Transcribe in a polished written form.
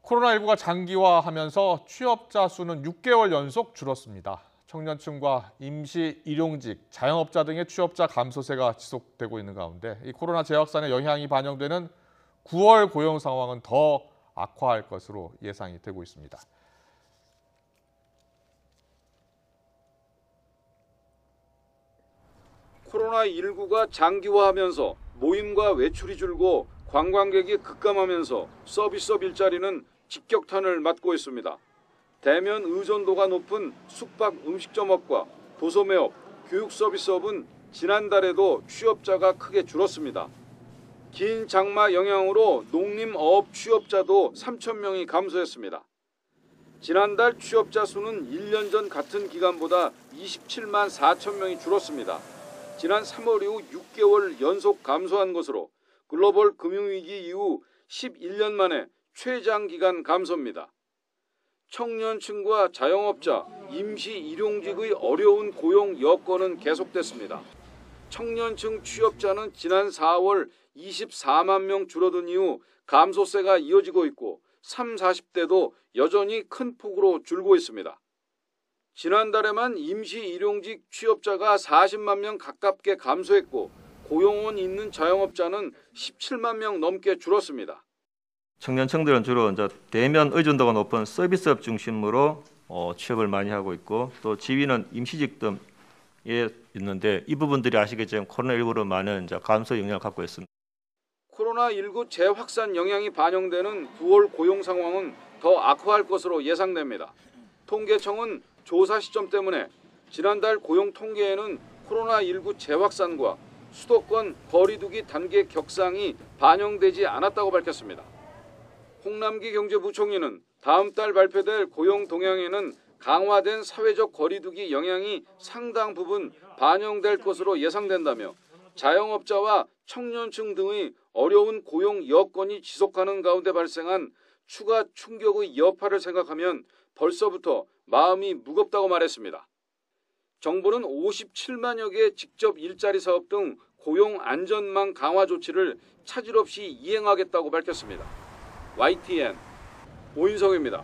코로나19가 장기화하면서 취업자 수는 6개월 연속 줄었습니다. 청년층과 임시, 일용직, 자영업자 등의 취업자 감소세가 지속되고 있는 가운데 이 코로나 재확산의 영향이 반영되는 9월 고용 상황은 더 악화할 것으로 예상이 되고 있습니다. 코로나19가 장기화하면서 모임과 외출이 줄고 관광객이 급감하면서 서비스업 일자리는 직격탄을 맞고 있습니다. 대면 의존도가 높은 숙박 음식점업과 도소매업, 교육 서비스업은 지난달에도 취업자가 크게 줄었습니다. 긴 장마 영향으로 농림어업 취업자도 3,000명이 감소했습니다. 지난달 취업자 수는 1년 전 같은 기간보다 27만 4천 명이 줄었습니다. 지난 3월 이후 6개월 연속 감소한 것으로 글로벌 금융위기 이후 11년 만에 최장기간 감소입니다. 청년층과 자영업자, 임시 일용직의 어려운 고용 여건은 계속됐습니다. 청년층 취업자는 지난 4월 24만 명 줄어든 이후 감소세가 이어지고 있고 30, 40대도 여전히 큰 폭으로 줄고 있습니다. 지난달에만 임시 일용직 취업자가 40만 명 가깝게 감소했고 고용원 있는 자영업자는 17만 명 넘게 줄었습니다. 청년층들은 주로 이제 대면 의존도가 높은 서비스업 중심으로 취업을 많이 하고 있고 또 지위는 임시직 등에 있는데 이 부분들이 아시겠지만 코로나19로 많은 이제 감소 영향을 갖고 있습니다. 코로나19 재확산 영향이 반영되는 9월 고용 상황은 더 악화할 것으로 예상됩니다. 통계청은 조사 시점 때문에 지난달 고용 통계에는 코로나19 재확산과 수도권 거리두기 단계 격상이 반영되지 않았다고 밝혔습니다. 홍남기 경제부총리는 다음 달 발표될 고용 동향에는 강화된 사회적 거리두기 영향이 상당 부분 반영될 것으로 예상된다며 자영업자와 청년층 등의 어려운 고용 여건이 지속하는 가운데 발생한 추가 충격의 여파를 생각하면 벌써부터 마음이 무겁다고 말했습니다. 정부는 57만여 개의 직접 일자리 사업 등 고용 안전망 강화 조치를 차질 없이 이행하겠다고 밝혔습니다. YTN 오인성입니다.